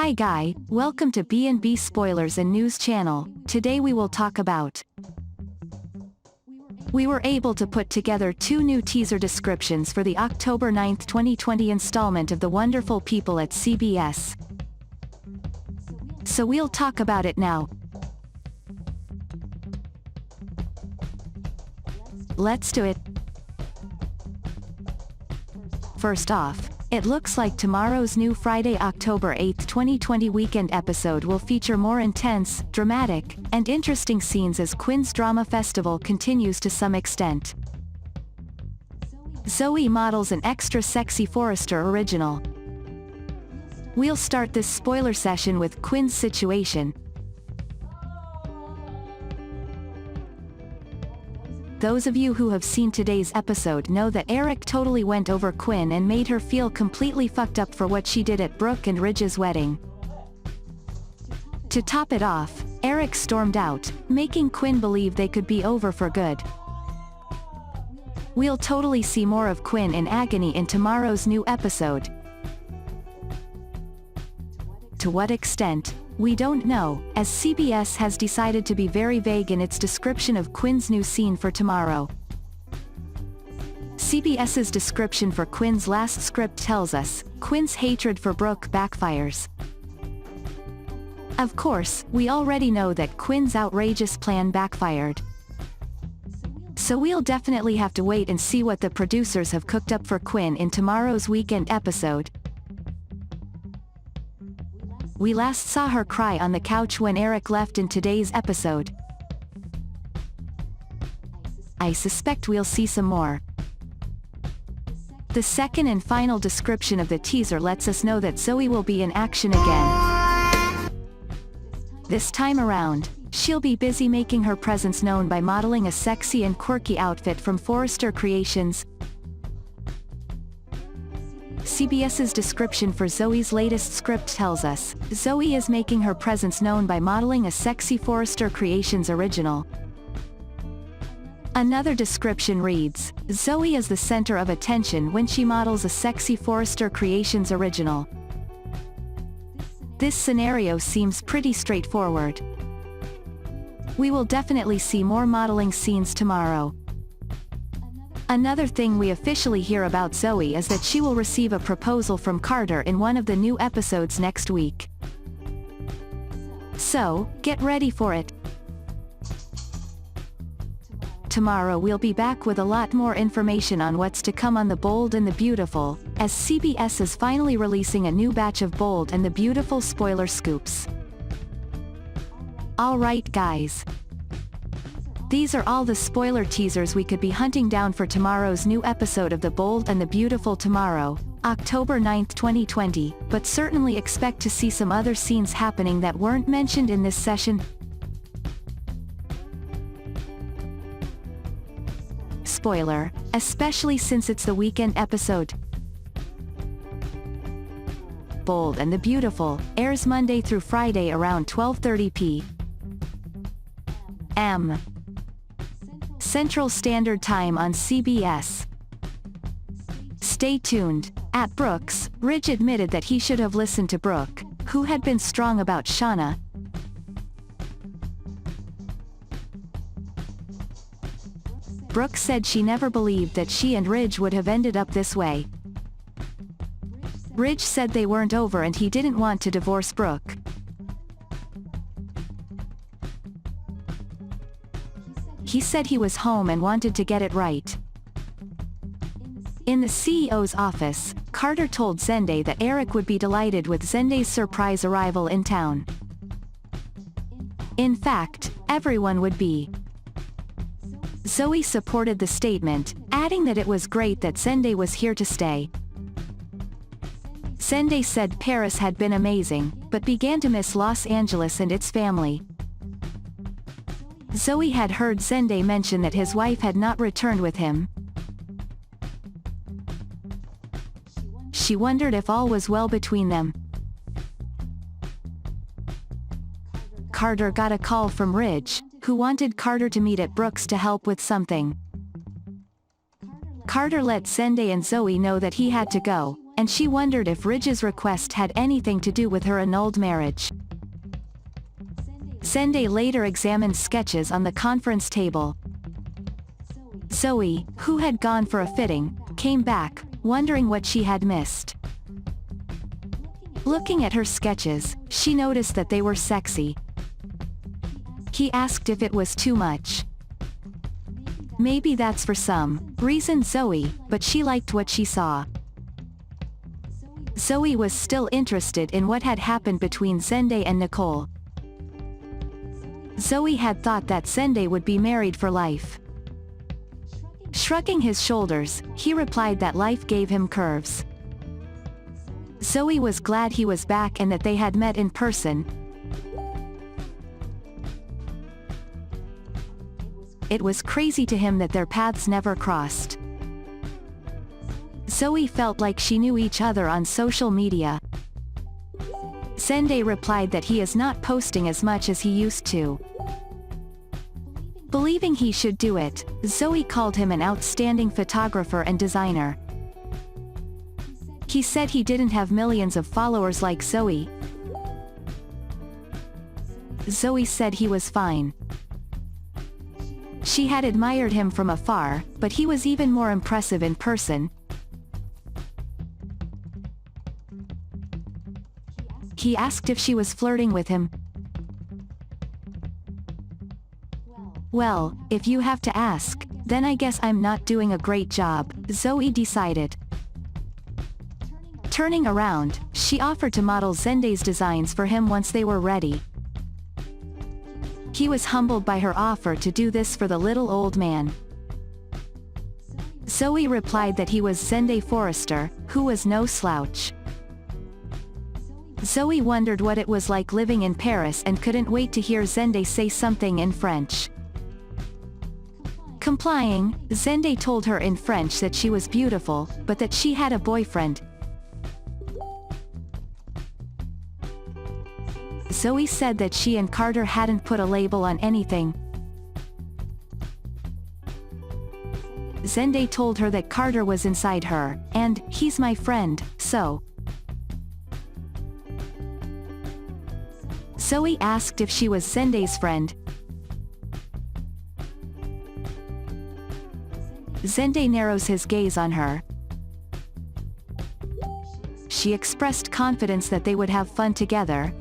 Hi guy, welcome to B&B Spoilers and News channel. Today we will talk about. We were able to put together 2 new teaser descriptions for the October 9, 2020 installment of The Wonderful People at CBS. So we'll talk about it now. Let's do it. First off, it looks like tomorrow's new Friday, October 8, 2020 weekend episode will feature more intense, dramatic, and interesting scenes as Quinn's drama festival continues to some extent. Zoe models an extra sexy Forrester original. We'll start this spoiler session with Quinn's situation. Those of you who have seen today's episode know that Eric totally went over Quinn and made her feel completely fucked up for what she did at Brooke and Ridge's wedding. To top it off, Eric stormed out, making Quinn believe they could be over for good. We'll totally see more of Quinn in agony in tomorrow's new episode. To what extent? We don't know, as CBS has decided to be very vague in its description of Quinn's new scene for tomorrow. CBS's description for Quinn's last script tells us, Quinn's hatred for Brooke backfires. Of course, we already know that Quinn's outrageous plan backfired. So we'll definitely have to wait and see what the producers have cooked up for Quinn in tomorrow's weekend episode. We last saw her cry on the couch when Eric left in today's episode. I suspect we'll see some more. The second and final description of the teaser lets us know that Zoe will be in action again. This time around, she'll be busy making her presence known by modeling a sexy and quirky outfit from Forrester Creations. CBS's description for Zoe's latest script tells us, Zoe is making her presence known by modeling a sexy Forrester Creations original. Another description reads, Zoe is the center of attention when she models a sexy Forrester Creations original. This scenario seems pretty straightforward. We will definitely see more modeling scenes tomorrow. Another thing we officially hear about Zoe is that she will receive a proposal from Carter in one of the new episodes next week. So, get ready for it. Tomorrow we'll be back with a lot more information on what's to come on The Bold and the Beautiful, as CBS is finally releasing a new batch of Bold and the Beautiful spoiler scoops. Alright guys. These are all the spoiler teasers we could be hunting down for tomorrow's new episode of The Bold and the Beautiful tomorrow, October 9, 2020, but certainly expect to see some other scenes happening that weren't mentioned in this session. Spoiler, especially since it's the weekend episode. Bold and the Beautiful airs Monday through Friday around 12:30 p.m. Central Standard Time on CBS. Stay tuned. At Brooks, Ridge admitted that he should have listened to Brooke, who had been strong about Shauna. Brooke said she never believed that she and Ridge would have ended up this way. Ridge said they weren't over and he didn't want to divorce Brooke. He said he was home and wanted to get it right. In the CEO's office, Carter told Zende that Eric would be delighted with Zende's surprise arrival in town. In fact, everyone would be. Zoe supported the statement, adding that it was great that Zende was here to stay. Zende said Paris had been amazing, but began to miss Los Angeles and its family. Zoe had heard Zende mention that his wife had not returned with him. She wondered if all was well between them. Carter got a call from Ridge, who wanted Carter to meet at Brooks to help with something. Carter let Zende and Zoe know that he had to go, and she wondered if Ridge's request had anything to do with her annulled marriage. Zende later examined sketches on the conference table. Zoe, who had gone for a fitting, came back, wondering what she had missed. Looking at her sketches, she noticed that they were sexy. He asked if it was too much. Maybe that's for some reason Zoe, but she liked what she saw. Zoe was still interested in what had happened between Zende and Nicole. Zoe had thought that Zende would be married for life. Shrugging his shoulders, he replied that life gave him curves. Zoe was glad he was back and that they had met in person. It was crazy to him that their paths never crossed. Zoe felt like she knew each other on social media. Zende replied that he is not posting as much as he used to. Believing he should do it, Zoe called him an outstanding photographer and designer. He said he didn't have millions of followers like Zoe. Zoe said he was fine. She had admired him from afar, but he was even more impressive in person. He asked if she was flirting with him. Well, if you have to ask, then I guess I'm not doing a great job, Zoe decided. Turning around, she offered to model Zende's designs for him once they were ready. He was humbled by her offer to do this for the little old man. Zoe replied that he was Zende Forrester, who was no slouch. Zoe wondered what it was like living in Paris and couldn't wait to hear Zende say something in French. Complying, Zende told her in French that she was beautiful, but that she had a boyfriend. Zoe said that she and Carter hadn't put a label on anything. Zende told her that Carter was inside her, and, he's my friend, so. Zoe asked if she was Zende's friend. Zende narrows his gaze on her. She expressed confidence that they would have fun together.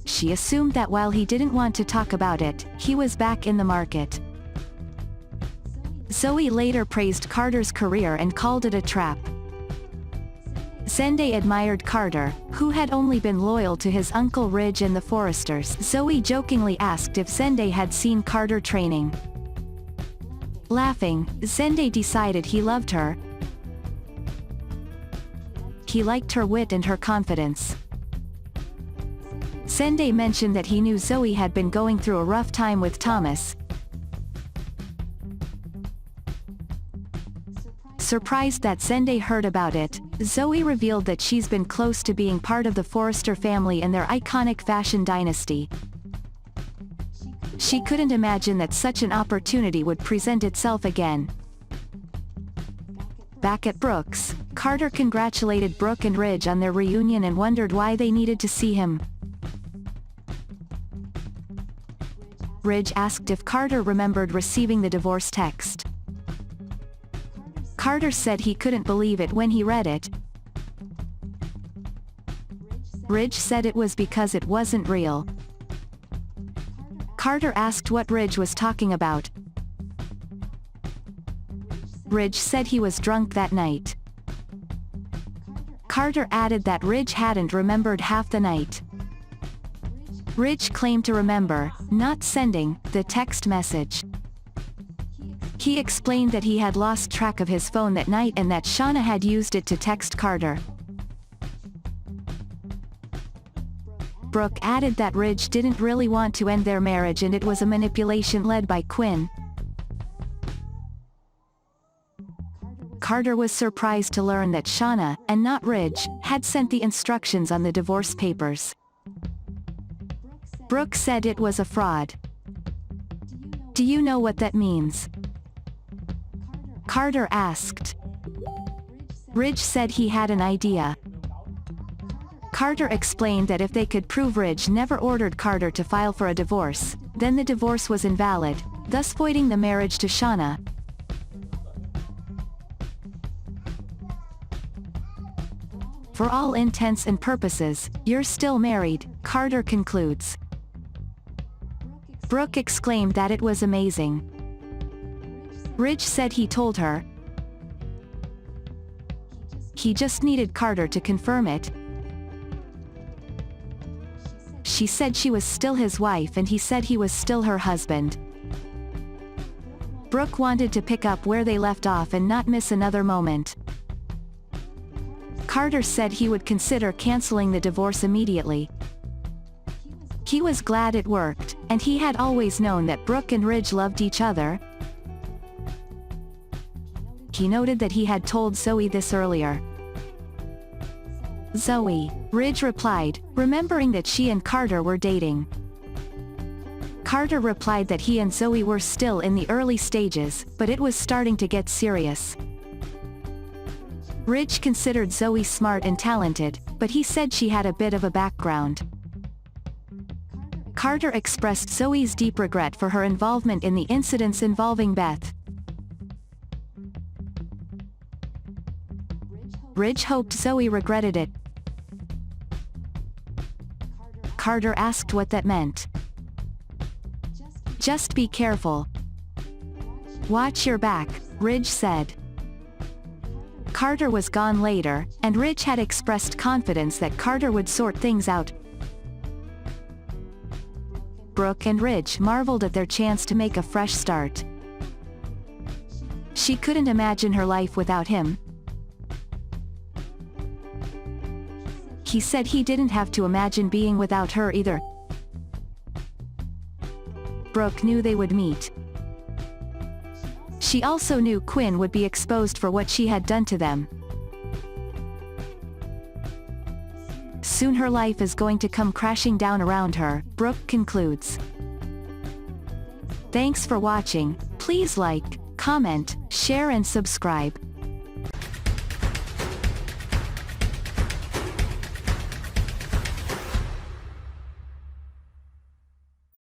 She assumed that while he didn't want to talk about it, he was back in the market. Zoe later praised Carter's career and called it a trap. Zende admired Carter, who had only been loyal to his uncle Ridge and the Forresters. Zoe jokingly asked if Zende had seen Carter training. Laughing, Zende decided he loved her. He liked her wit and her confidence. Zende mentioned that he knew Zoe had been going through a rough time with Thomas. Surprised that Zende heard about it, Zoe revealed that she's been close to being part of the Forrester family and their iconic fashion dynasty. She couldn't imagine that such an opportunity would present itself again. Back at Brooks, Carter congratulated Brooke and Ridge on their reunion and wondered why they needed to see him. Ridge asked if Carter remembered receiving the divorce text. Carter said he couldn't believe it when he read it. Ridge said it was because it wasn't real. Carter asked what Ridge was talking about. Ridge said he was drunk that night. Carter added that Ridge hadn't remembered half the night. Ridge claimed to remember, not sending, the text message. He explained that he had lost track of his phone that night and that Shauna had used it to text Carter. Brooke added that Ridge didn't really want to end their marriage and it was a manipulation led by Quinn. Carter was surprised to learn that Shauna, and not Ridge, had sent the instructions on the divorce papers. Brooke said it was a fraud. Do you know what that means? Carter asked. Ridge said he had an idea. Carter explained that if they could prove Ridge never ordered Carter to file for a divorce, then the divorce was invalid, thus voiding the marriage to Shauna. For all intents and purposes, you're still married, Carter concludes. Brooke exclaimed that it was amazing. Ridge said he told her he just needed Carter to confirm it. She said she was still his wife and he said he was still her husband. Brooke wanted to pick up where they left off and not miss another moment. Carter said he would consider canceling the divorce immediately. He was glad it worked, and he had always known that Brooke and Ridge loved each other. He noted that he had told Zoe this earlier. Zoe, Ridge replied, remembering that she and Carter were dating. Carter replied that he and Zoe were still in the early stages, but it was starting to get serious. Ridge considered Zoe smart and talented, but he said she had a bit of a background. Carter expressed Zoe's deep regret for her involvement in the incidents involving Beth. Ridge hoped Zoe regretted it. Carter asked what that meant. Just be careful. Watch your back, Ridge said. Carter was gone later, and Ridge had expressed confidence that Carter would sort things out. Brooke and Ridge marveled at their chance to make a fresh start. She couldn't imagine her life without him. He said he didn't have to imagine being without her either. Brooke knew they would meet. She also knew Quinn would be exposed for what she had done to them. Soon her life is going to come crashing down around her, Brooke concludes. Thanks for watching. Please like, comment, share and subscribe.